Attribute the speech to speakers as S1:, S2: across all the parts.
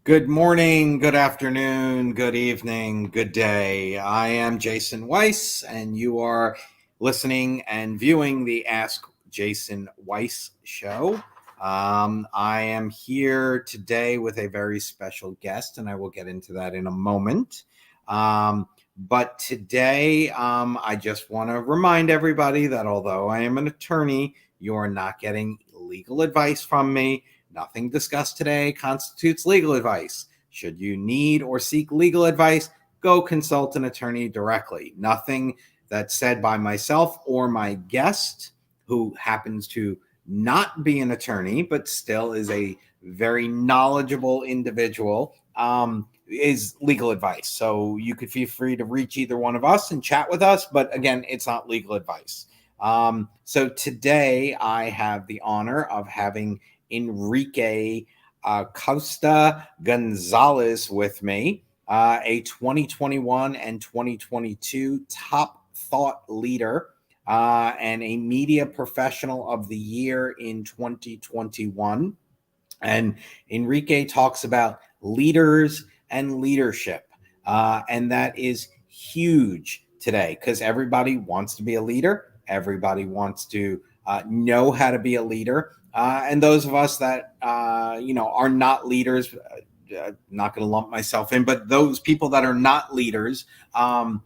S1: Good morning, good afternoon, good evening, good day. I am Jason Weiss, and you are listening and viewing the Ask Jason Weiss show. I am here today with a very special guest, and I will get into that in a moment. But today, I just want to remind everybody that although I am an attorney, you are not getting legal advice from me. Nothing discussed today constitutes legal advice. Should you need or seek legal advice, go consult an attorney directly. Nothing that's said by myself or my guest, who happens to not be an attorney, but still is a very knowledgeable individual, is legal advice. So you could feel free to reach either one of us and chat with us. But again, it's not legal advice. So today I have the honor of having Enrique Acosta Gonzalez with me, a 2021 and 2022 top thought leader and a media professional of the year in 2021. And Enrique talks about leaders and leadership. And that is huge today because everybody wants to be a leader. Everybody wants to know how to be a leader. And those of us that, are not leaders, not going to lump myself in, but those people that are not leaders want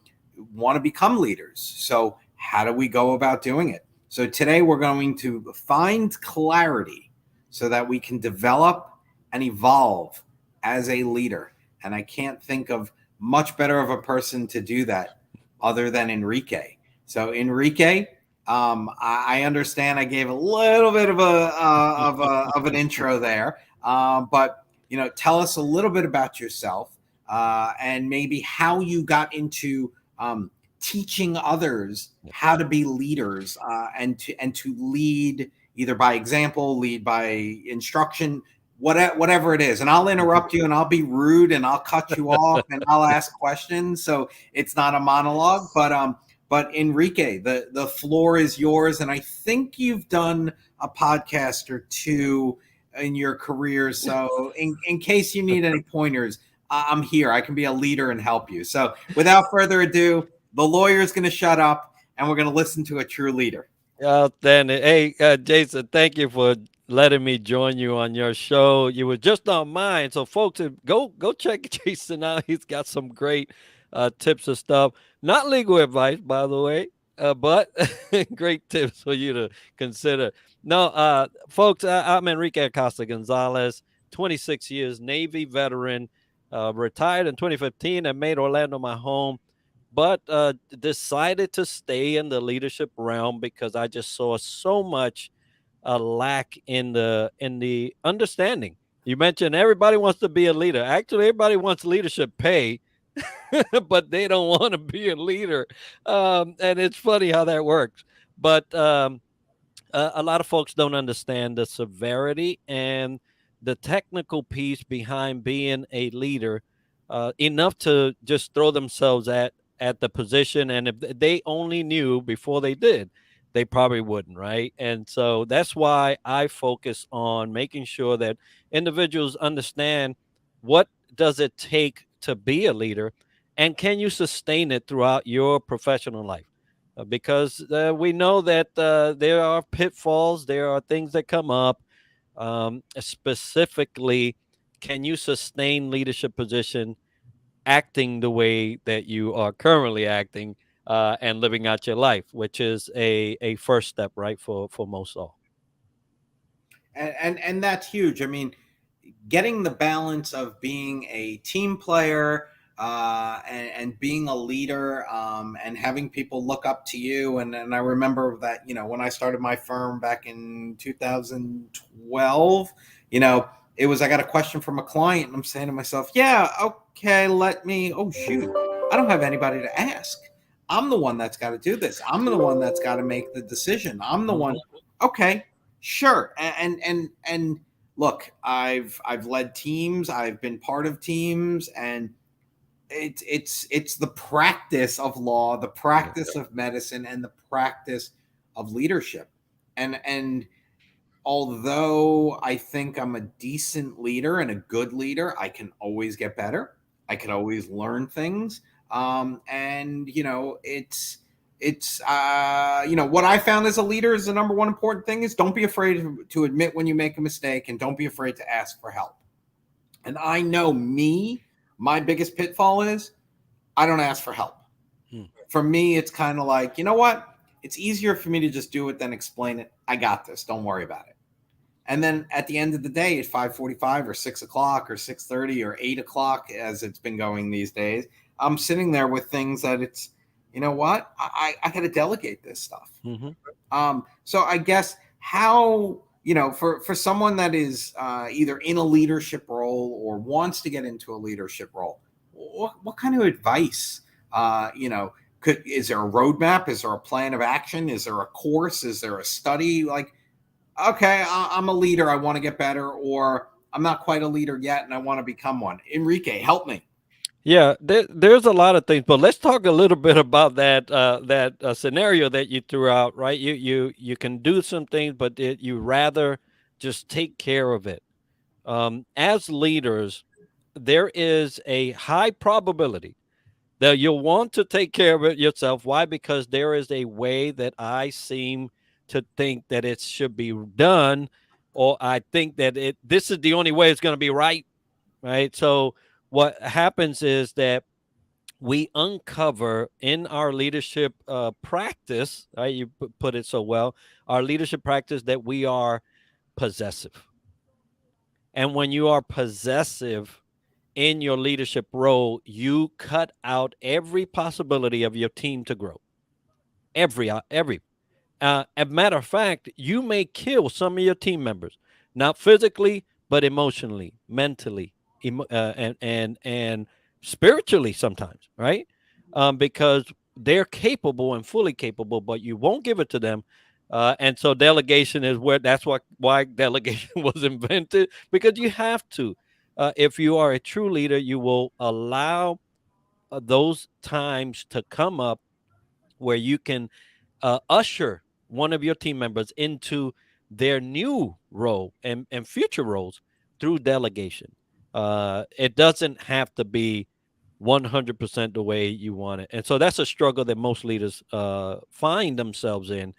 S1: to become leaders. So how do we go about doing it? So today we're going to find clarity so that we can develop and evolve as a leader. And I can't think of much better of a person to do that other than Enrique. So Enrique, I understand I gave a little bit of an intro there, but tell us a little bit about yourself and maybe how you got into teaching others how to be leaders and to lead either by example, lead by instruction, whatever it is. And I'll interrupt you and I'll be rude and I'll cut you off and I'll ask questions. So it's not a monologue, but Enrique, the floor is yours. And I think you've done a podcast or two in your career. So in case you need any pointers, I'm here. I can be a leader and help you. So without further ado, the lawyer is going to shut up and we're going to listen to a true leader.
S2: Outstanding. Hey, Jason, thank you for letting me join you on your show. You were just on mine. So, folks, go check Jason out. He's got some great tips and stuff. Not legal advice, by the way, but great tips for you to consider. No, folks, I'm Enrique Acosta Gonzalez, 26 years, Navy veteran, retired in 2015 and made Orlando my home, but decided to stay in the leadership realm because I just saw so much lack in the understanding. You mentioned everybody wants to be a leader. Actually, everybody wants leadership pay, but they don't want to be a leader. And it's funny how that works. But a lot of folks don't understand the severity and the technical piece behind being a leader enough to just throw themselves at the position. And if they only knew before they did, they probably wouldn't, right? And so that's why I focus on making sure that individuals understand what does it take to be a leader, and can you sustain it throughout your professional life? Because we know that there are pitfalls, there are things that come up. Specifically, can you sustain leadership position acting the way that you are currently acting and living out your life, which is a first step, right, for most all.
S1: And that's huge. I mean, getting the balance of being a team player and being a leader and having people look up to you. And I remember that, when I started my firm back in 2012, it was, I got a question from a client and I'm saying to myself, yeah, okay, oh, shoot, I don't have anybody to ask. I'm the one that's got to do this. I'm the one that's got to make the decision. I'm the one. Okay, sure. And look, I've led teams, I've been part of teams, and it's the practice of law, the practice of medicine, and the practice of leadership. And although I think I'm a decent leader and a good leader, I can always get better. I can always learn things. And it's what I found as a leader is the number one important thing is don't be afraid to admit when you make a mistake, and don't be afraid to ask for help. And I know my biggest pitfall is I don't ask for help. For me, it's kind of like, you know what? It's easier for me to just do it than explain it. I got this. Don't worry about it. And then at the end of the day, at 5:45 or 6 o'clock or 6:30 or 8 o'clock, as it's been going these days, I'm sitting there with things that it's, you know what? I got to delegate this stuff. So I guess how, for someone that is either in a leadership role or wants to get into a leadership role, what kind of advice, is there a roadmap? Is there a plan of action? Is there a course? Is there a study? Like, okay, I'm a leader. I want to get better, or I'm not quite a leader yet and I want to become one. Enrique, help me.
S2: Yeah, there's a lot of things, but let's talk a little bit about that scenario that you threw out. Right, you can do some things, but you rather just take care of it. As leaders, there is a high probability that you'll want to take care of it yourself. Why? Because there is a way that I seem to think that it should be done, or I think that this is the only way it's going to be right. Right. So what happens is that we uncover in our leadership practice, right? You put it so well, our leadership practice, that we are possessive. And when you are possessive in your leadership role, you cut out every possibility of your team to grow. Every. As a matter of fact, you may kill some of your team members, not physically, but emotionally, mentally, and spiritually sometimes, right? Because they're capable and fully capable, but you won't give it to them. And so delegation is why delegation was invented, because you have to. If you are a true leader, you will allow those times to come up where you can usher one of your team members into their new role and future roles through delegation. It doesn't have to be 100% the way you want it. And so that's a struggle that most leaders find themselves in.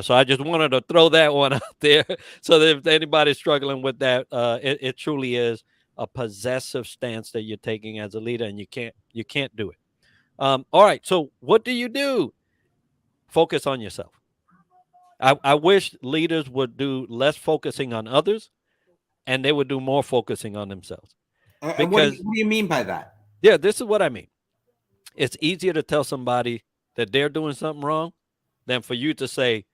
S2: So I just wanted to throw that one out there so that if anybody's struggling with that, it truly is a possessive stance that you're taking as a leader, and you can't do it. All right. So what do you do? Focus on yourself. I wish leaders would do less focusing on others and they would do more focusing on themselves.
S1: And
S2: Because,
S1: what do you mean by that?
S2: yeah, this is what I mean. It's easier to tell somebody that they're doing something wrong than for you to say,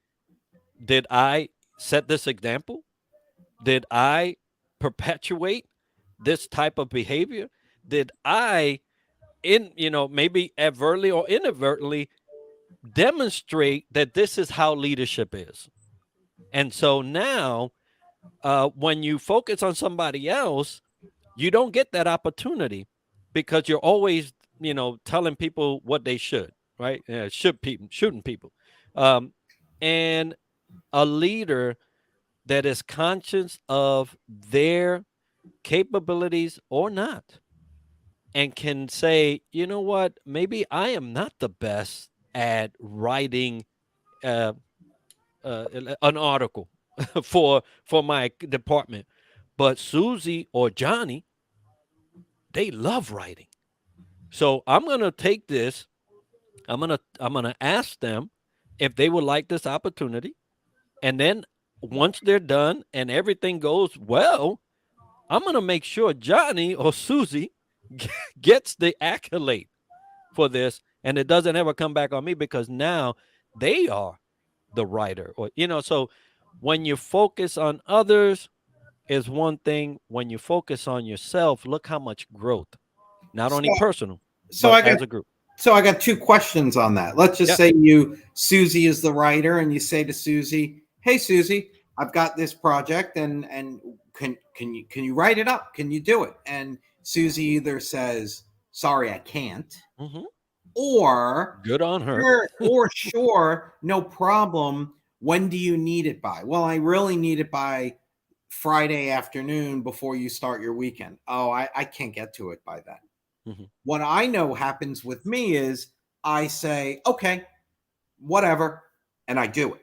S2: did I set this example? Did I perpetuate this type of behavior? Did I, maybe advertently or inadvertently, demonstrate that this is how leadership is? And so now, when you focus on somebody else, you don't get that opportunity because you're always, telling people what they should, right? Shooting people. Um, and a leader that is conscious of their capabilities or not, and can say, you know what, maybe I am not the best at writing uh, an article for my department, but Susie or Johnny, they love writing. So I'm gonna take this. I'm gonna ask them if they would like this opportunity, and then once they're done and everything goes well, I'm gonna make sure Johnny or Susie gets the accolade for this, and it doesn't ever come back on me because now they are the writer, So when you focus on others is one thing. When you focus on yourself, look how much growth, not
S1: So,
S2: only personal,
S1: so
S2: but
S1: I got
S2: as a group.
S1: so I got two questions on that. Let's just
S2: Yeah.
S1: say Susie is the writer, and you say to Susie, "Hey, Susie, I've got this project, and can you write it up? Can you do it?" And Susie either says, "Sorry, I can't,"
S2: Hmm.
S1: or
S2: Good on her.
S1: sure, no problem. When do you need it by? Well, I really need it by Friday afternoon before you start your weekend. Oh, I can't get to it by then.
S2: Mm-hmm.
S1: What I know happens with me is I say, okay, whatever, and I do it.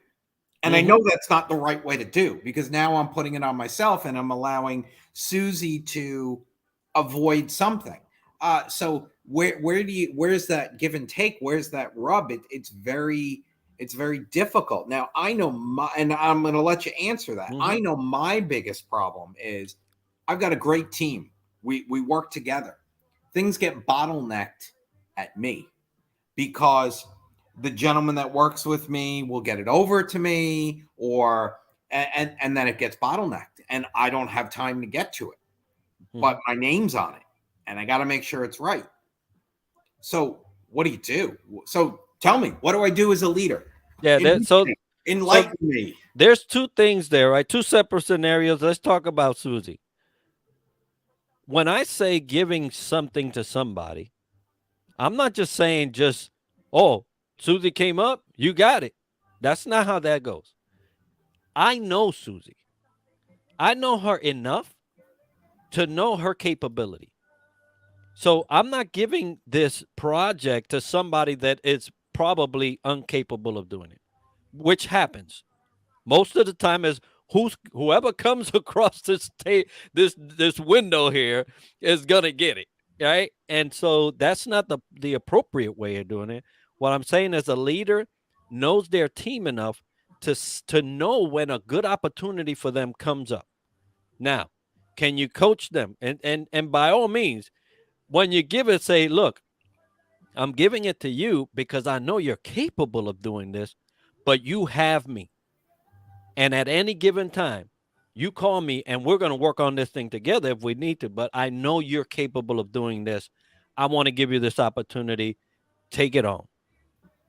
S1: And I
S2: Mm-hmm.
S1: know that's not the right way to do, because now I'm putting it on myself and I'm allowing Susie to avoid something. So where's that give and take? Where's that rub? It's very difficult. Now I know and I'm going to let you answer that.
S2: Mm-hmm.
S1: I know my biggest problem is I've got a great team. We work together. Things get bottlenecked at me because the gentleman that works with me will get it over to me, or and then it gets bottlenecked and I don't have time to get to it,
S2: Mm-hmm.
S1: but my name's on it and I got to make sure it's right. So what do you do? So tell me, what do I do as a leader?
S2: Yeah.
S1: Enlighten me.
S2: There's two things there, right? Two separate scenarios. Let's talk about Susie. When I say giving something to somebody, I'm not just saying oh, Susie came up, you got it. That's not how that goes. I know Susie. I know her enough to know her capability. So I'm not giving this project to somebody that is probably incapable of doing it, which happens most of the time. Is whoever comes across this window here is gonna get it, right? And so that's not the appropriate way of doing it. What I'm saying is a leader knows their team enough to know when a good opportunity for them comes up. Now, can you coach them? And by all means, when you give it, say, look, I'm giving it to you because I know you're capable of doing this, but you have me. And at any given time, you call me and we're going to work on this thing together if we need to. But I know you're capable of doing this. I want to give you this opportunity. Take it on.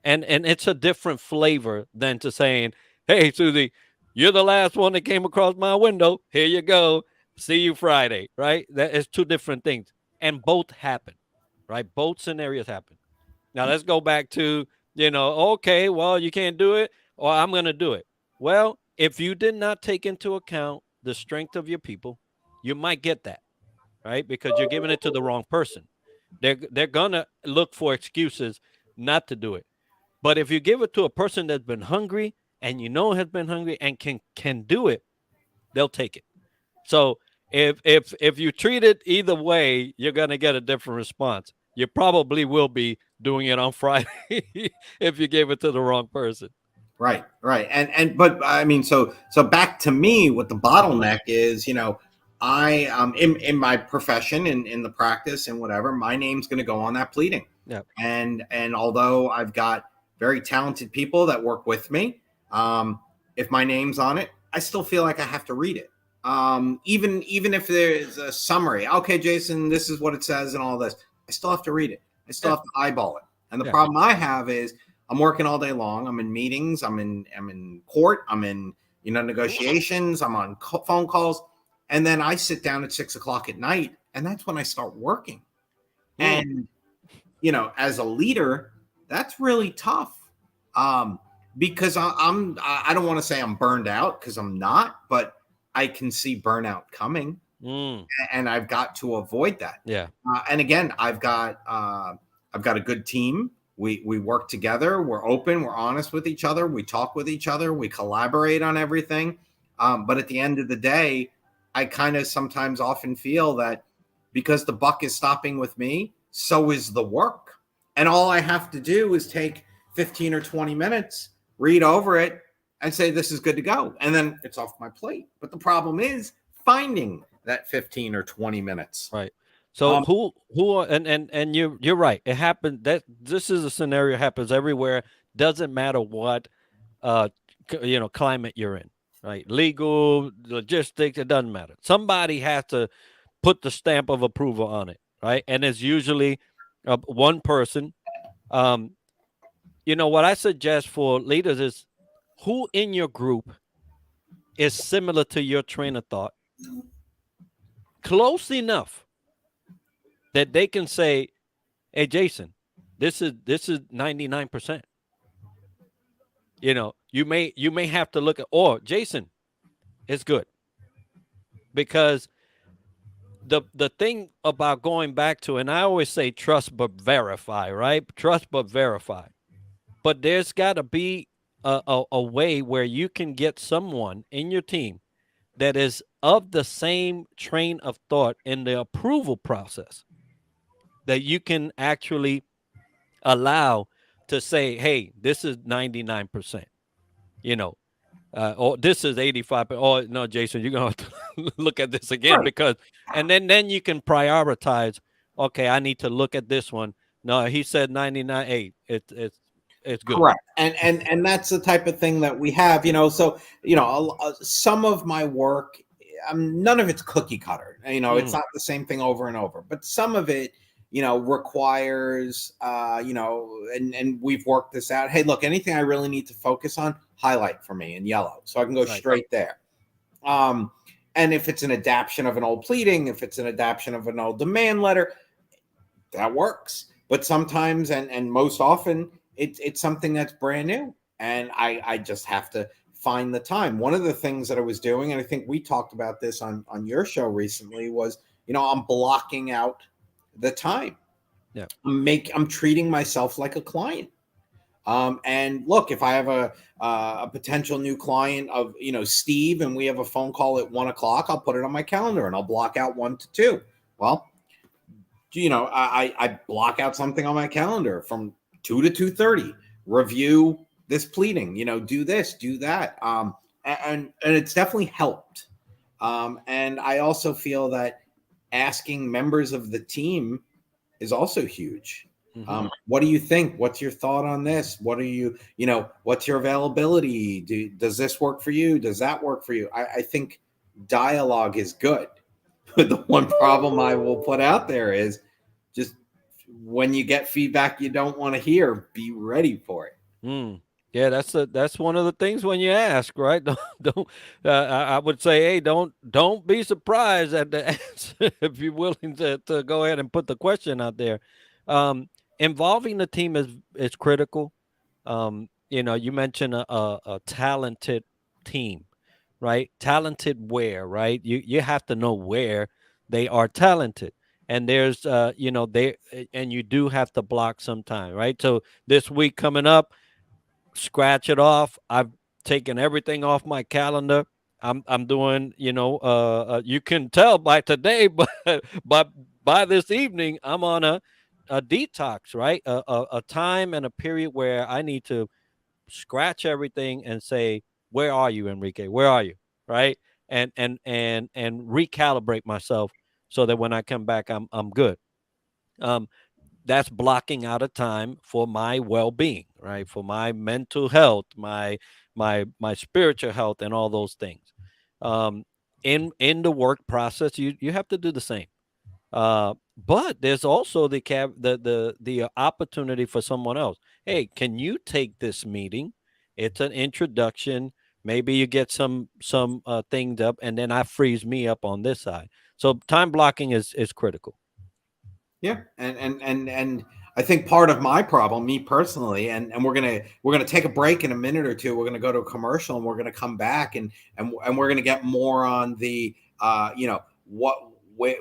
S2: And it's a different flavor than to saying, hey, Susie, you're the last one that came across my window. Here you go. See you Friday, right? That is two different things. And both happen, right? Both scenarios happen. Now let's go back to, okay, well, you can't do it, or I'm going to do it. Well, if you did not take into account the strength of your people, you might get that, right? Because you're giving it to the wrong person. They're going to look for excuses not to do it. But if you give it to a person that's been hungry and has been hungry and can do it, they'll take it. So if you treat it either way, you're going to get a different response. You probably will be doing it on Friday if you gave it to the wrong person.
S1: Right. But I mean, so back to me, what the bottleneck is, I in my profession, in the practice and whatever, my name's going to go on that pleading.
S2: Yeah.
S1: And although I've got very talented people that work with me, if my name's on it, I still feel like I have to read it. Even if there's a summary, okay, Jason, this is what it says and all this, I still have to read it. I still have to eyeball it. And the problem I have is I'm working all day long. I'm in meetings. I'm in court. I'm in negotiations. I'm on phone calls, and then I sit down at 6 o'clock at night, and that's when I start working. And as a leader, that's really tough. Because I don't want to say I'm burned out, because I'm not, but I can see burnout coming, and I've got to avoid that.
S2: Yeah.
S1: And again, I've got a good team. We work together. We're open. We're honest with each other. We talk with each other. We collaborate on everything. But at the end of the day, I kind of sometimes often feel that because the buck is stopping with me, so is the work. And all I have to do is take 15 or 20 minutes, read over it, and say, this is good to go. And then it's off my plate. But the problem is finding that 15 or 20 minutes.
S2: Right. So and you're right. It happened that this is a scenario happens everywhere. Doesn't matter what climate you're in, right? Legal, logistics, it doesn't matter. Somebody has to put the stamp of approval on it, right? And it's usually one person. What I suggest for leaders is who in your group is similar to your train of thought, close enough that they can say, hey, Jason, this is 99%. You may have to look at, or Jason, it's good, because the thing about going back to, and I always say trust but verify, right? Trust but verify. But there's got to be a way where you can get someone in your team that is of the same train of thought in the approval process, that you can actually allow to say, hey, this is 99%, you know, or this is 85. Oh no, Jason, you're gonna have to look at this again,
S1: Right.
S2: because, and then you can prioritize. Okay, I need to look at this one. No, he said 99. Hey, it's good.
S1: Correct. And that's the type of thing that we have, so, some of my work, none of it's cookie cutter. It's
S2: Mm,
S1: not the same thing over and over, but some of it, requires, and we've worked this out. Hey, look, anything I really need to focus on, highlight for me in yellow so I can go
S2: right.
S1: straight there. Um, and if it's an adaptation of an old pleading, if it's an adaptation of an old demand letter, that works. But sometimes, and most often, it's something that's brand new, and I just have to find the time. One of the things that I was doing, and I think we talked about this on your show recently, was, I'm blocking out the time.
S2: Yeah.
S1: I'm treating myself like a client. And look, if I have a potential new client of, Steve, and we have a phone call at 1 o'clock, I'll put it on my calendar and I'll block out 1 to 2. Well, I block out something on my calendar from 2 to 2:30. Review this pleading. Do this, do that. And it's definitely helped. And I also feel that asking members of the team is also huge.
S2: Mm-hmm.
S1: What do you think? What's your thought on this? What are what's your availability? Does this work for you? Does that work for you? I think dialogue is good. The one problem I will put out there is just when you get feedback you don't want to hear, be ready for it.
S2: Mm. Yeah, that's one of the things when you ask, right? Don't I would say, hey, don't be surprised at the answer if you're willing to go ahead and put the question out there. Involving the team is critical. You mentioned a talented team, right? Talented where, right? You have to know where they are talented. And there's and you do have to block some time, right? So this week coming up, scratch it off. I've taken everything off my calendar. I'm doing, you can tell by today, but by this evening, I'm on a detox, right? A time and a period where I need to scratch everything and say, where are you, Enrique? Where are you? Right? And recalibrate myself so that when I come back, I'm good. Um, that's blocking out a time for my well-being, right? For my mental health, my spiritual health, and all those things. Um, in the work process, you have to do the same. But there's also the opportunity for someone else. Hey, can you take this meeting? It's an introduction. Maybe you get some things up, and then I frees me up on this side. So time blocking is critical.
S1: Yeah, and I think part of my problem, me personally, and we're gonna take a break in a minute or two. We're gonna go to a commercial, and we're gonna come back, and we're gonna get more on the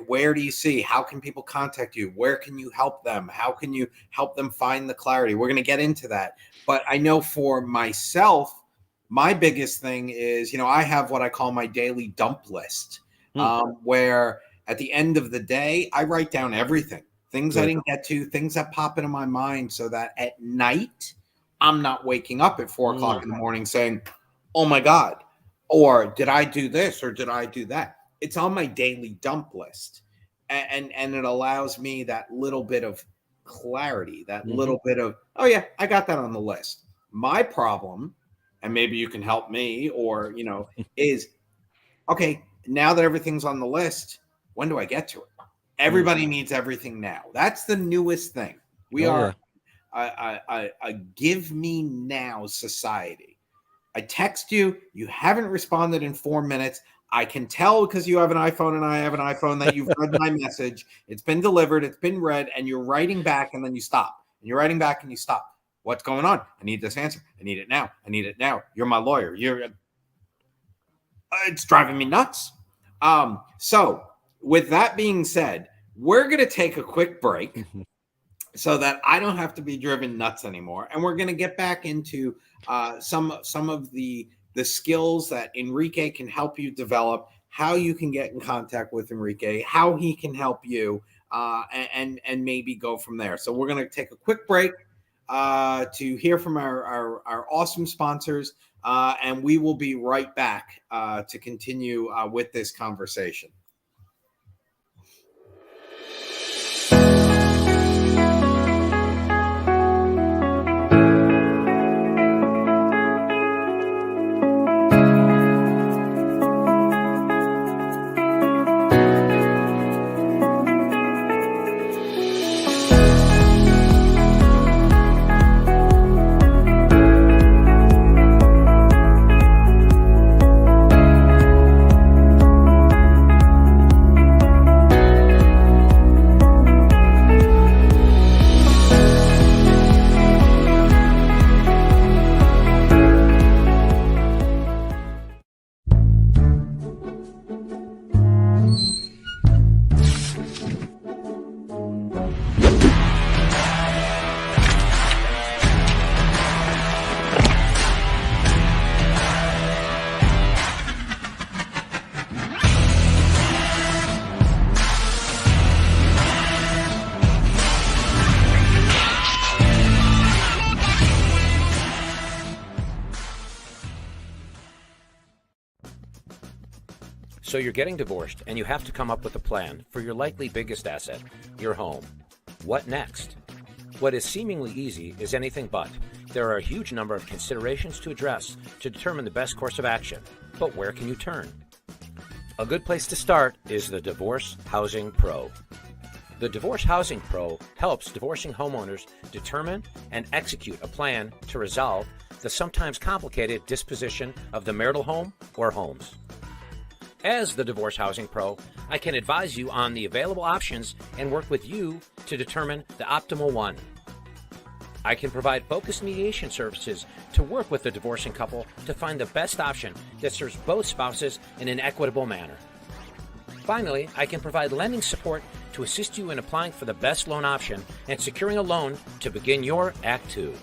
S1: where do you see, how can people contact you, where can you help them, how can you help them find the clarity. We're gonna get into that, but I know for myself, my biggest thing is, I have what I call my daily dump list,
S2: Hmm,
S1: where at the end of the day, I write down everything, things I
S2: good.
S1: didn't get to, things that pop into my mind, so that at night, I'm not waking up at 4 o'clock
S2: Mm,
S1: in the morning saying, oh my God, or did I do this or did I do that? It's on my daily dump list. And it allows me that little bit of clarity, that
S2: mhm.
S1: little bit of, oh yeah, I got that on the list. My problem, and maybe you can help me, or, is okay, now that everything's on the list, when do I get to it?
S2: Mm.
S1: Everybody needs everything now. That's the newest thing. We
S2: Oh
S1: are
S2: yeah.
S1: a give me now society. I text you, you haven't responded in 4 minutes. I can tell because you have an iPhone and I have an iPhone that you've read my message. It's been delivered, it's been read, and you're writing back and then you stop. And you're writing back and you stop. What's going on? I need this answer. I need it now. I need it now. You're my lawyer. It's driving me nuts. So with that being said, we're going to take a quick break so that I don't have to be driven nuts anymore. And we're going to get back into some of the skills that Enrique can help you develop, how you can get in contact with Enrique, how he can help you, and maybe go from there. So we're going to take a quick break to hear from our awesome sponsors, and we will be right back to continue with this conversation.
S3: So you're getting divorced and you have to come up with a plan for your likely biggest asset, your home. What next? What is seemingly easy is anything but. There are a huge number of considerations to address to determine the best course of action. But where can you turn? A good place to start is the Divorce Housing Pro. The Divorce Housing Pro helps divorcing homeowners determine and execute a plan to resolve the sometimes complicated disposition of the marital home or homes. As the Divorce Housing Pro, I can advise you on the available options and work with you to determine the optimal one. I can provide focused mediation services to work with the divorcing couple to find the best option that serves both spouses in an equitable manner. Finally, I can provide lending support to assist you in applying for the best loan option and securing a loan to begin your Act 2.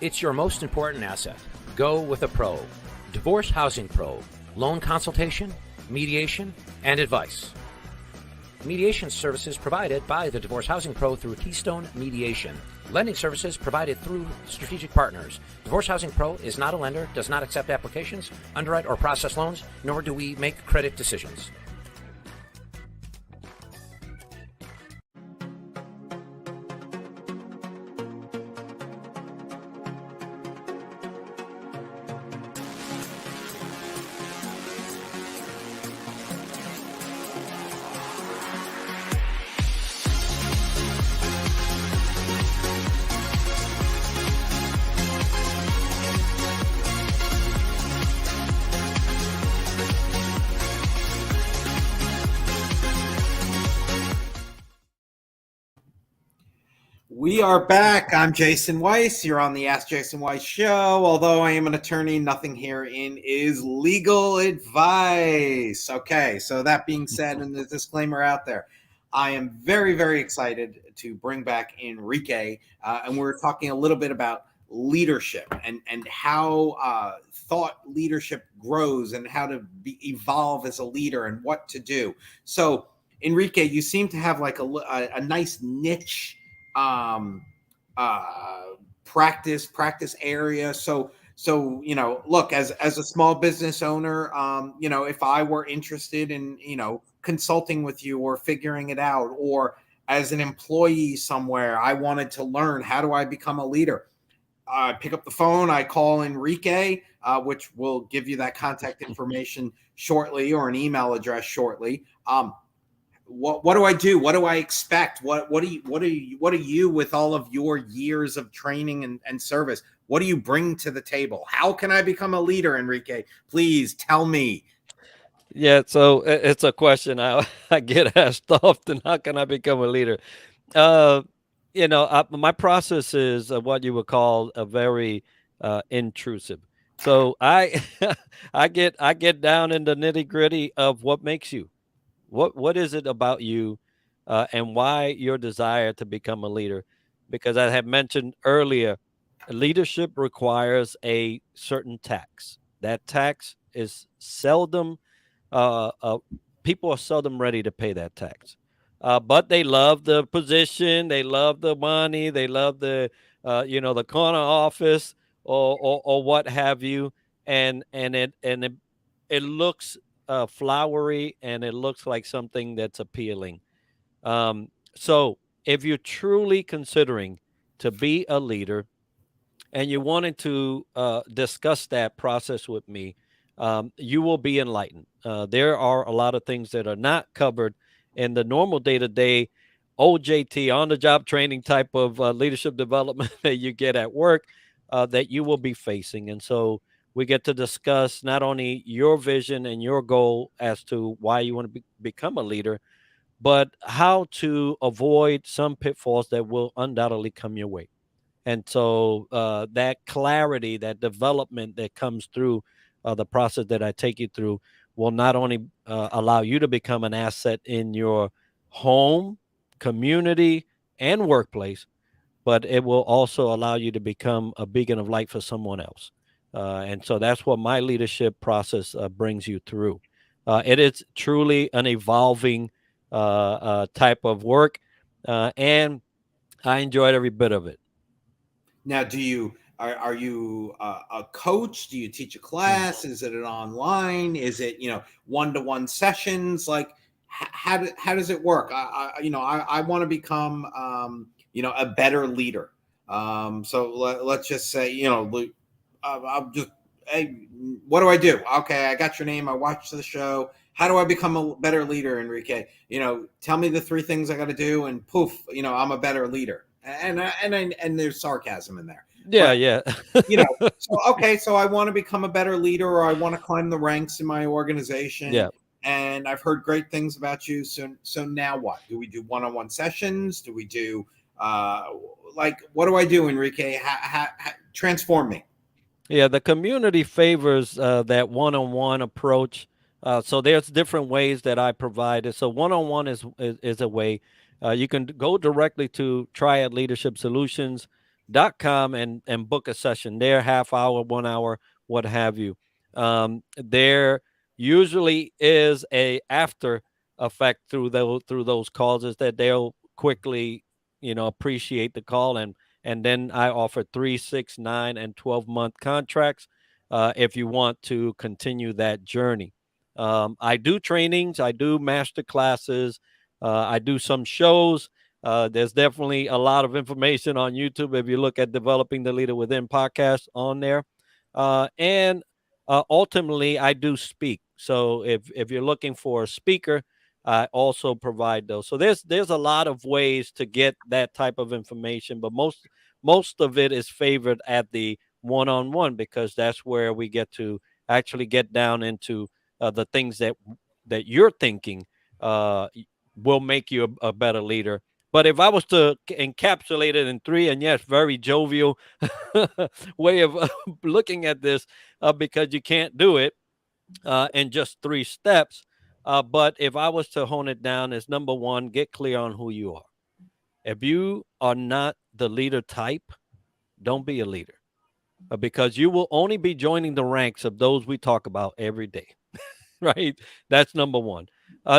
S3: It's your most important asset. Go with a pro. Divorce Housing Pro. Loan consultation, mediation, and advice. Mediation services provided by the Divorce Housing Pro through Keystone Mediation. Lending services provided through strategic partners. Divorce Housing Pro is not a lender, does not accept applications, underwrite, or process loans, nor do we make credit decisions.
S1: We are back. I'm Jason Weiss. You're on the Ask Jason Weiss show. Although I am an attorney, nothing herein is legal advice. Okay, so that being said, and the disclaimer out there, I am very, very excited to bring back Enrique, and we're talking a little bit about leadership and how thought leadership grows and how to evolve as a leader and what to do. So, Enrique, you seem to have like a nice niche practice area. So look, as a small business owner, if I were interested in consulting with you or figuring it out, or as an employee somewhere, I wanted to learn, how do I become a leader? I pick up the phone, I call Enrique, which will give you that contact information shortly, or an email address shortly. What do I do? What do I expect? What are you with all of your years of training and service? What do you bring to the table? How can I become a leader, Enrique? Please tell me.
S2: Yeah, so it's a question I get asked often. How can I become a leader? My process is what you would call a very intrusive. So I I get down in the nitty gritty of what makes you. What is it about you, and why your desire to become a leader? Because I have mentioned earlier, leadership requires a certain tax. That tax is seldom people are seldom ready to pay that tax. But they love the position, they love the money, they love the corner office or what have you, and it looks flowery and it looks like something that's appealing. So if you're truly considering to be a leader, and you wanted to discuss that process with me, you will be enlightened. There are a lot of things that are not covered in the normal day to day OJT, on the job training type of leadership development that you get at work, that you will be facing. And so we get to discuss not only your vision and your goal as to why you want to become a leader, but how to avoid some pitfalls that will undoubtedly come your way. And so that clarity, that development that comes through the process that I take you through will not only allow you to become an asset in your home, community, and workplace, but it will also allow you to become a beacon of light for someone else. And so that's what my leadership process brings you through. It is truly an evolving type of work, and I enjoyed every bit of it.
S1: Now, are you a coach? Do you teach a
S2: Mm.
S1: class? Is it an online? Is it one-to-one sessions? Like how does it work? I want to become a better leader. So let's just say I'm just, hey, what do I do? Okay, I got your name. I watched the show. How do I become a better leader, Enrique? Tell me the three things I got to do, and poof, I'm a better leader. And there's sarcasm in there,
S2: Yeah,
S1: but
S2: yeah.
S1: so okay, so I want to become a better leader, or I want to climb the ranks in my organization.
S2: Yeah.
S1: And I've heard great things about you. So now what? Do we do one-on-one sessions? Do we do like what do I do, Enrique? Transform me.
S2: Yeah, the community favors that one-on-one approach. So there's different ways that I provide it. So one-on-one is a way. You can go directly to triadleadershipsolutions.com and book a session there, half hour, 1 hour, what have you. There usually is a after effect through those calls, is that they'll quickly, appreciate the call, and then I offer 3, 6, 9, and 12-month contracts if you want to continue that journey. I do trainings, I do master classes, I do some shows. There's definitely a lot of information on YouTube if you look at Developing the Leader Within podcast on there. And ultimately, I do speak. So if you're looking for a speaker, I also provide those. So there's a lot of ways to get that type of information, but most of it is favored at the one-on-one, because that's where we get to actually get down into the things that you're thinking will make you a better leader. But if I was to encapsulate it in three, and yes, very jovial way of looking at this, because you can't do it in just 3 steps. But if I was to hone it down, is number one, get clear on who you are. If you are not the leader type, don't be a leader, because you will only be joining the ranks of those we talk about every day. Right? That's number one.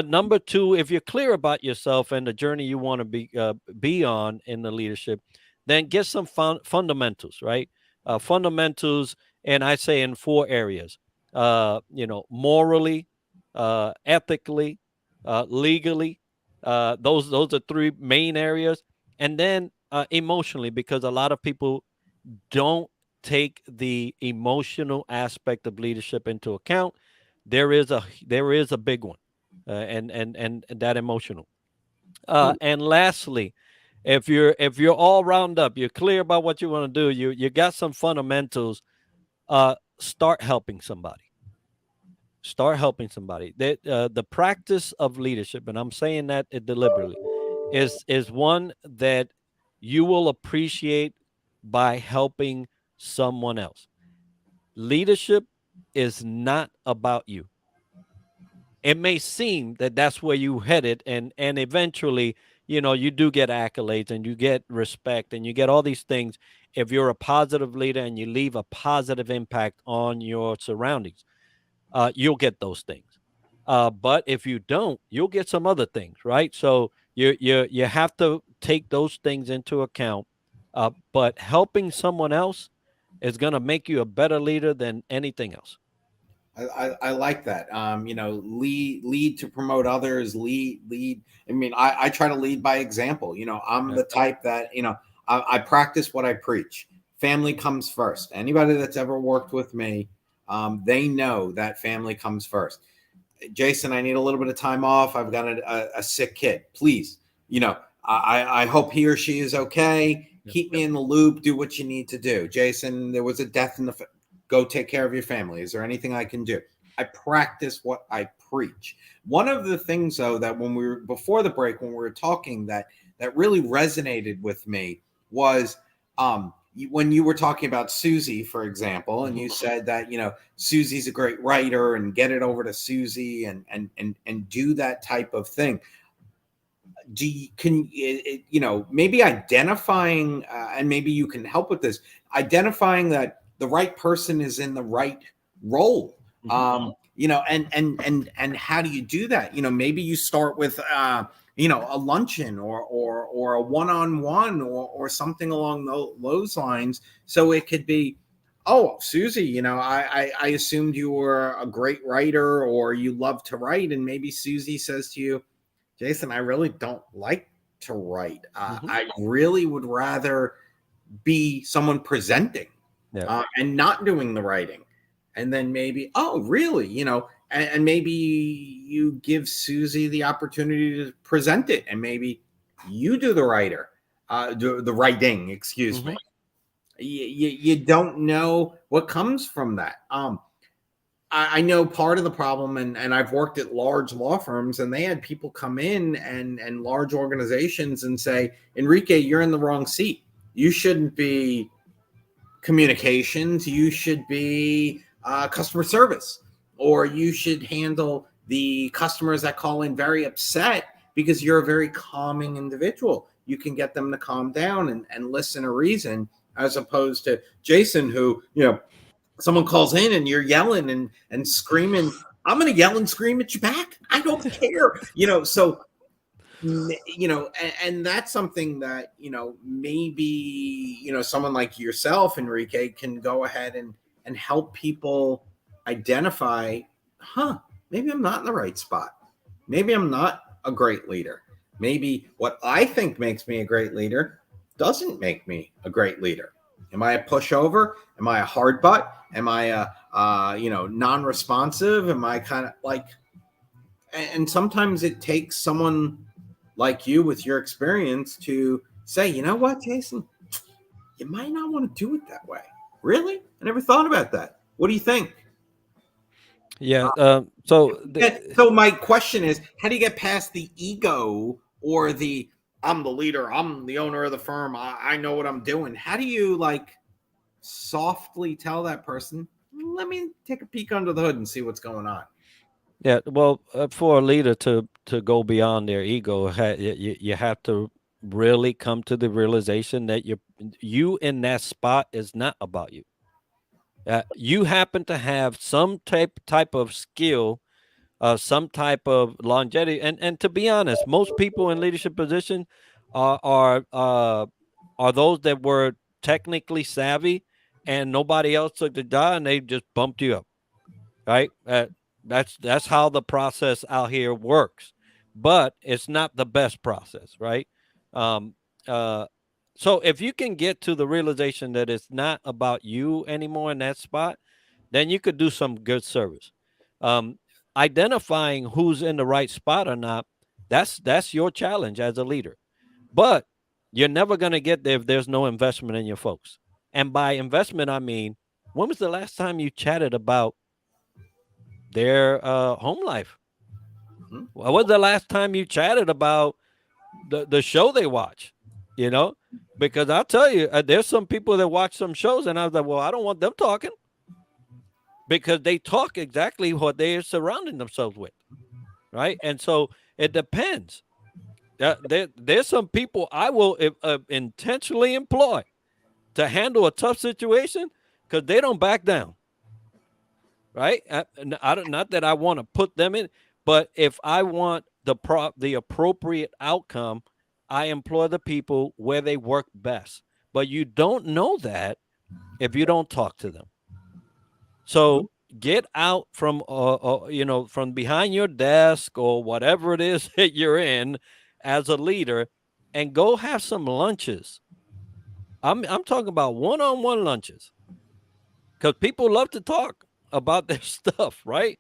S2: Number two, if you're clear about yourself and the journey you want to be on in the leadership, then get some fundamentals, right? Fundamentals, and I say in 4 areas. Morally, ethically, legally. Those are 3 main areas, and then emotionally, because a lot of people don't take the emotional aspect of leadership into account. There is a big one, and that emotional. And lastly, if you're all round up, you're clear about what you want to do, you got some fundamentals. Start helping somebody. Start helping somebody. The practice of leadership, and I'm saying that deliberately, is one that you will appreciate by helping someone else. Leadership is not about you. It may seem that that's where you headed, and eventually, you do get accolades and you get respect and you get all these things if you're a positive leader and you leave a positive impact on your surroundings. You'll get those things. But if you don't, you'll get some other things, right? So you have to take those things into account. But helping someone else is going to make you a better leader than anything else.
S1: I like that. Lead to promote others. Lead. I mean, I try to lead by example. I'm the type that I practice what I preach. Family comes first. Anybody that's ever worked with me, they know that family comes first. Jason, I need a little bit of time off. I've got a sick kid. Please, I hope he or she is okay. Keep me in the loop. Do what you need to do. Jason, there was a death in the go take care of your family. Is there anything I can do? I practice what I preach. One of the things, though, that when we were before the break, when we were talking, that really resonated with me was when you were talking about Susie, for example, and you said that Susie's a great writer and get it over to Susie and do that type of thing. Maybe identifying and maybe you can help with this, identifying that the right person is in the right role. And how do you do that? Maybe you start with a luncheon or a one-on-one or something along those lines. So it could be, oh, Susie, I assumed you were a great writer or you love to write. And maybe Susie says to you, Jason, I really don't like to write. I really would rather be someone presenting and not doing the writing. And then maybe, oh, really? And maybe you give Susie the opportunity to present it, and maybe you do the writing, excuse me. You don't know what comes from that. I know part of the problem, and I've worked at large law firms, and they had people come in and large organizations and say, Enrique, you're in the wrong seat. You shouldn't be communications. You should be customer service, or you should handle the customers that call in very upset because you're a very calming individual. You can get them to calm down and listen to reason, as opposed to Jason, who, someone calls in and you're yelling and screaming. I'm going to yell and scream at you back. I don't care. So, and that's something that, maybe, someone like yourself, Enrique, can go ahead and help people identify, maybe I'm not in the right spot. Maybe I'm not a great leader. Maybe what I think makes me a great leader doesn't make me a great leader. Am I a pushover? Am I a hard butt? Am I a non-responsive? Am I kind of like, and sometimes it takes someone like you with your experience to say, you know what, Jason, you might not want to do it that way. Really? I never thought about that. What do you think?
S2: Yeah.
S1: So my question is, how do you get past the ego or the, I'm the leader, I'm the owner of the firm, I know what I'm doing? How do you softly tell that person, let me take a peek under the hood and see what's going on?
S2: Yeah, well, for a leader to go beyond their ego, you have to really come to the realization that you in that spot is not about you. You happen to have some type of skill, some type of longevity, and to be honest, most people in leadership position are those that were technically savvy, and nobody else took the job, and they just bumped you up, right? That's how the process out here works, but it's not the best process, right? So if you can get to the realization that it's not about you anymore in that spot, then you could do some good service. Identifying who's in the right spot or not, that's your challenge as a leader. But you're never going to get there if there's no investment in your folks. And by investment, I mean, when was the last time you chatted about their home life? When was the last time you chatted about the show they watch? you know, because I'll tell you, there's some people that watch some shows and I was like, well, I don't want them talking because they talk exactly what they're surrounding themselves with. Right. And so it depends. There's some people I will intentionally employ to handle a tough situation because they don't back down. Right. I don't, not that I want to put them in, but if I want the appropriate outcome, I employ the people where they work best. But you don't know that if you don't talk to them. So get out from from behind your desk or whatever it is that you're in as a leader and go have some lunches. I'm talking about one-on-one lunches because people love to talk about their stuff, right?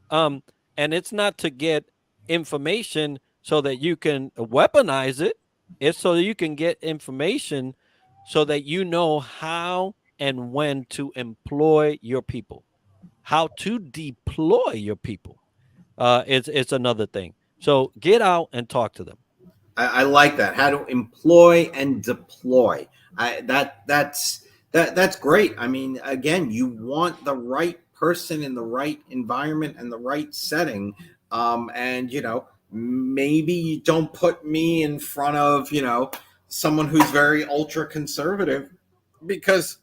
S2: Um, and it's not to get information so that you can weaponize it. It's so that you can get information so that you know how and when to employ your people, how to deploy your people. It's another thing. So get out and talk to them.
S1: I like that. How to employ and deploy. That's great. I mean, again, you want the right person in the right environment and the right setting. And maybe you don't put me in front of someone who's very ultra conservative, because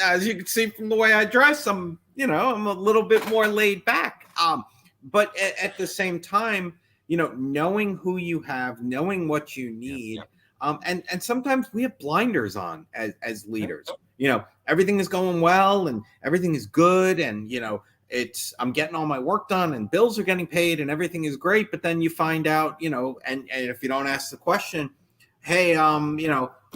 S1: as you can see from the way I dress, I'm a little bit more laid back. But at the same time, knowing who you have, knowing what you need.
S2: Yep.
S1: And sometimes we have blinders on as leaders. Everything is going well and everything is good. And, I'm getting all my work done and bills are getting paid and everything is great. But then you find out, and if you don't ask the question, hey,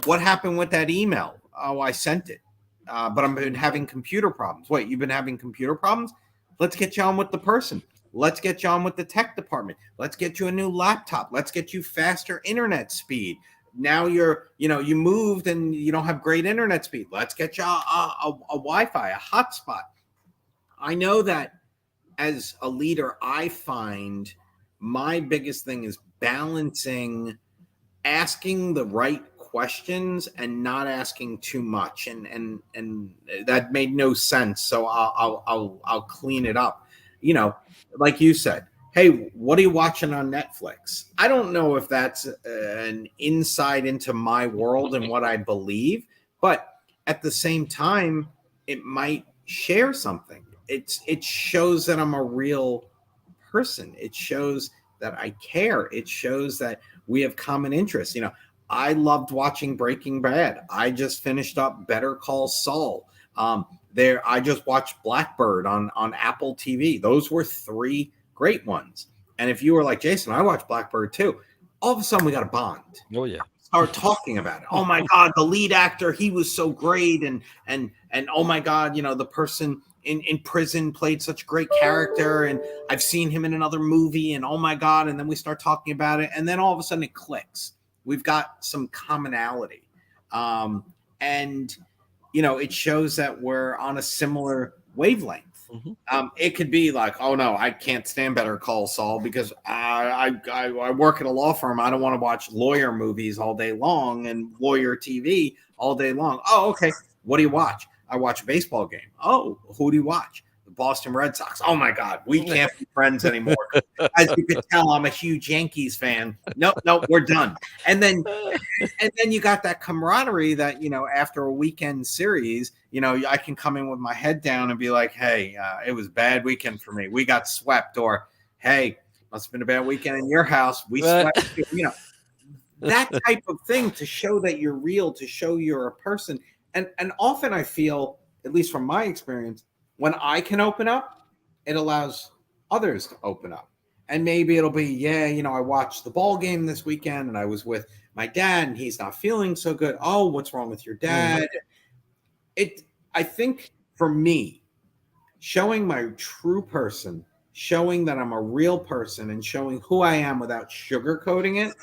S1: what happened with that email? Oh, I sent it. But I've been having computer problems. Wait, you've been having computer problems? Let's get you on with the person. Let's get you on with the tech department. Let's get you a new laptop. Let's get you faster internet speed. Now you moved and you don't have great internet speed. Let's get you a Wi-Fi, a hotspot. I know that as a leader, I find my biggest thing is balancing asking the right questions and not asking too much. And that made no sense. So I'll clean it up. Like you said, hey, what are you watching on Netflix? I don't know if that's an insight into my world and what I believe, but at the same time, it might share something. It shows that I'm a real person. It shows that I care. It shows that we have common interests. I loved watching Breaking Bad. I just finished up Better Call Saul. I just watched Blackbird on Apple TV. Those were 3 great ones. And if you were like Jason, I watched Blackbird too. All of a sudden we got a bond.
S2: Oh yeah.
S1: Start talking about it. Oh my God, the lead actor, he was so great. And oh my God, the person in prison played such a great character. And I've seen him in another movie and oh my God. And then we start talking about it. And then all of a sudden it clicks. We've got some commonality. And it shows that we're on a similar wavelength. Mm-hmm. It could be like, oh no, I can't stand Better Call Saul because I work at a law firm. I don't want to watch lawyer movies all day long and lawyer TV all day long. Oh, okay. What do you watch? I watch a baseball game. Oh, who do you watch? The Boston Red Sox. Oh my God, we can't be friends anymore. As you can tell, I'm a huge Yankees fan. Nope, we're done. And then you got that camaraderie that, after a weekend series, I can come in with my head down and be like, hey, it was a bad weekend for me. We got swept. Or, hey, must have been a bad weekend in your house. We swept. That type of thing to show that you're real, to show you're a person. And often I feel, at least from my experience, when I can open up, it allows others to open up. And maybe it'll be, I watched the ball game this weekend and I was with my dad and he's not feeling so good. Oh, what's wrong with your dad? Mm-hmm. I think for me, showing my true person, showing that I'm a real person and showing who I am without sugarcoating it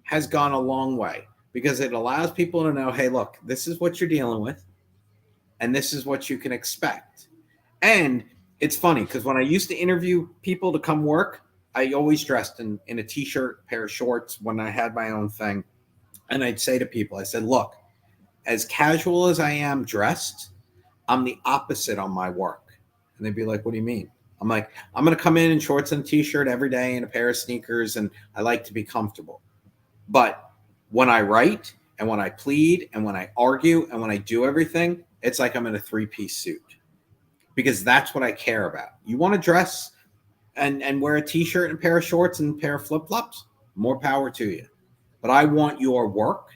S1: has gone a long way, because it allows people to know, hey, look, this is what you're dealing with and this is what you can expect. And it's funny because when I used to interview people to come work, I always dressed in a t-shirt, pair of shorts when I had my own thing. And I'd say to people, I said, look, as casual as I am dressed, I'm the opposite on my work. And they'd be like, what do you mean? I'm like, I'm going to come in shorts and a t-shirt every day and a pair of sneakers, and I like to be comfortable. But when I write and when I plead and when I argue and when I do everything, it's like I'm in a 3-piece suit, because that's what I care about. You want to dress and wear a t-shirt and a pair of shorts and a pair of flip-flops, more power to you. But I want your work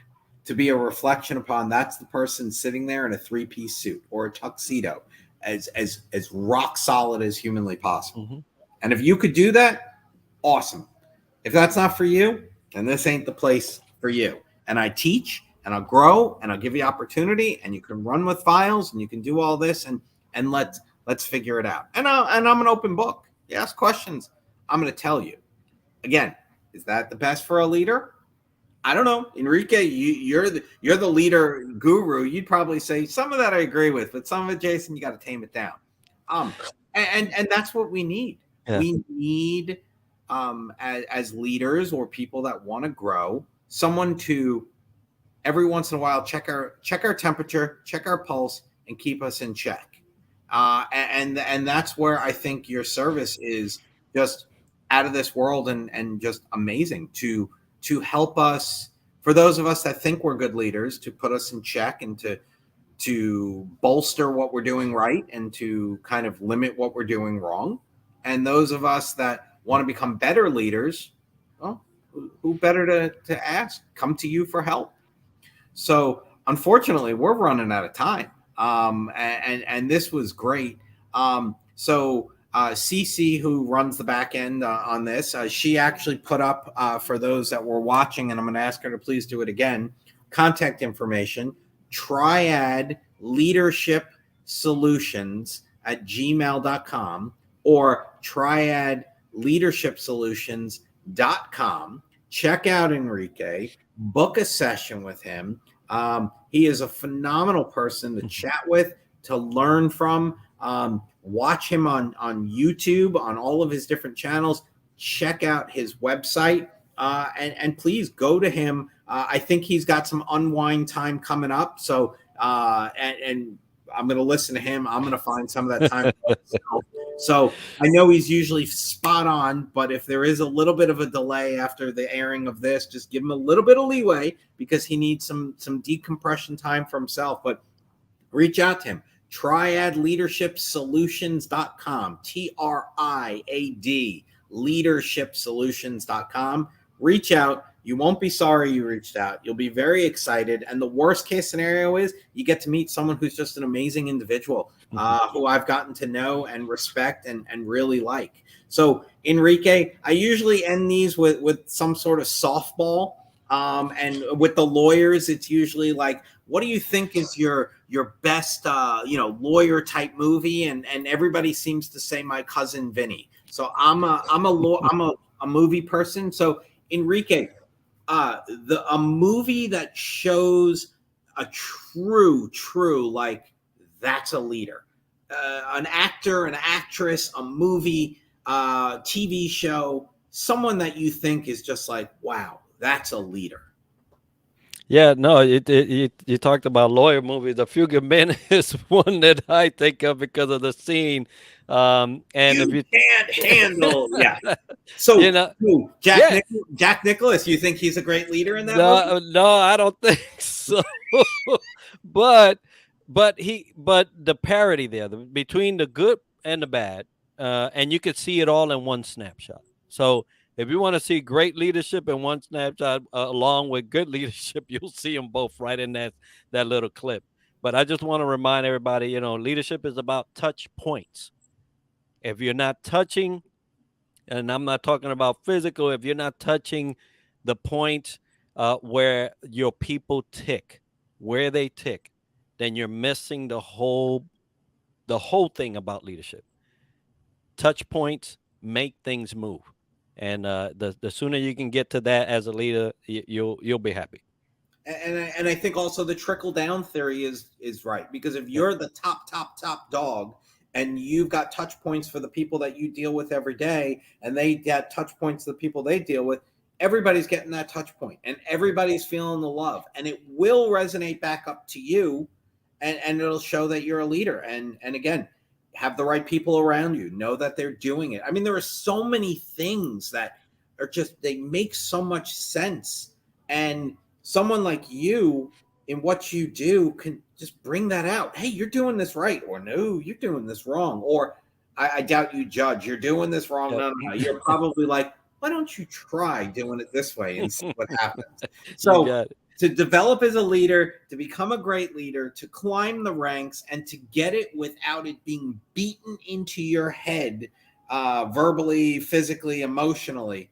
S1: to be a reflection upon that's the person sitting there in a 3-piece suit or a tuxedo, as rock solid as humanly possible. Mm-hmm. And if you could do that, awesome. If that's not for you, then this ain't the place for you. And I teach and I'll grow and I'll give you opportunity, and you can run with files and you can do all this, and let's figure it out. And I'm an open book. You ask questions, I'm going to tell you. Again, is that the best for a leader? I don't know. Enrique, you're the leader guru. You'd probably say some of that I agree with, but some of it, Jason, you got to tame it down. And that's what we need. Yeah. We need, as leaders or people that want to grow, someone to every once in a while check our temperature, check our pulse, and keep us in check. And that's where I think your service is just out of this world and just amazing to help us, for those of us that think we're good leaders, to put us in check and to bolster what we're doing right and to kind of limit what we're doing wrong. And those of us that want to become better leaders, well, who better to ask? Come to you for help. So unfortunately, we're running out of time. And this was great. So Cece, who runs the back end on this, she actually put up, for those that were watching, and I'm going to ask her to please do it again, contact information, Triad Leadership Solutions at gmail.com or triadleadershipsolutions.com. Check out Enrique, book a session with him. He is a phenomenal person to chat with, to learn from. Watch him on YouTube, on all of his different channels. Check out his website, and please go to him. I think he's got some unwind time coming up. So, and I'm going to listen to him. I'm going to find some of that time. So I know he's usually spot on, but if there is a little bit of a delay after the airing of this, just give him a little bit of leeway, because he needs some decompression time for himself. But reach out to him. triadleadershipsolutions.com, TRIAD leadershipsolutions.com. Reach out. You won't be sorry you reached out. You'll be very excited. And the worst case scenario is you get to meet someone who's just an amazing individual, who I've gotten to know and respect and really like. So Enrique, I usually end these with some sort of softball. And with the lawyers, it's usually like, what do you think is your best, lawyer type movie? And everybody seems to say My Cousin Vinny. So I'm a movie person. So Enrique, a movie that shows a true, like, that's a leader, an actor, an actress, a movie, TV show, someone that you think is just like, wow, that's a leader.
S2: Yeah, no, you talked about lawyer movies. The Few Good Men is one that I think of because of the scene. And if you
S1: can't handle, yeah. So, Jack Nicholas, you think he's a great leader in that movie?
S2: No, I don't think so. but the parody there, between the good and the bad, and you could see it all in one snapshot. So if you want to see great leadership in one snapshot, along with good leadership, you'll see them both right in that little clip. But I just want to remind everybody, leadership is about touch points. If you're not touching, and I'm not talking about physical, if you're not touching the point where your people tick, where they tick, then you're missing the whole thing about leadership. Touch points make things move. And the sooner you can get to that as a leader, you'll be happy.
S1: And I think also the trickle down theory is right, because if you're the top dog and you've got touch points for the people that you deal with every day, and they get touch points to the people they deal with, everybody's getting that touch point and everybody's feeling the love, and it will resonate back up to you, and it'll show that you're a leader. And again, have the right people around you, know that they're doing it. I mean, there are so many things that are just, they make so much sense. And someone like you in what you do can just bring that out. Hey, you're doing this right, or no, you're doing this wrong, or I doubt you judge. You're doing this wrong.
S2: Yep.
S1: No. You're probably like, why don't you try doing it this way and see what happens?
S2: You
S1: So
S2: got it.
S1: to develop as a leader, to become a great leader, to climb the ranks, and to get it without it being beaten into your head, verbally, physically, emotionally,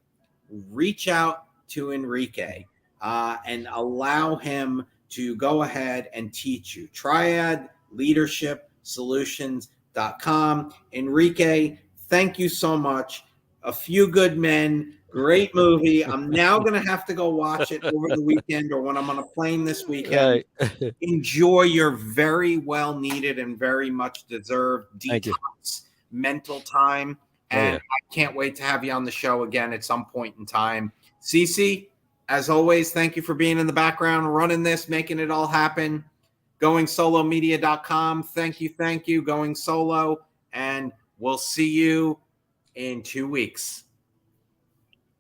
S1: reach out to Enrique and allow him to go ahead and teach you. TriadLeadershipSolutions.com. Enrique, thank you so much. A Few Good Men, great movie. I'm now going to have to go watch it over the weekend or when I'm on a plane this weekend.
S2: Right.
S1: Enjoy your very well needed and very much deserved
S2: Thank you.
S1: detox mental time.
S2: Oh,
S1: And
S2: yeah.
S1: I can't wait to have you on the show again at some point in time. Cece, as always, thank you for being in the background, running this, making it all happen. GoingSoloMedia.com. Thank you. Going Solo. And we'll see you in 2 weeks.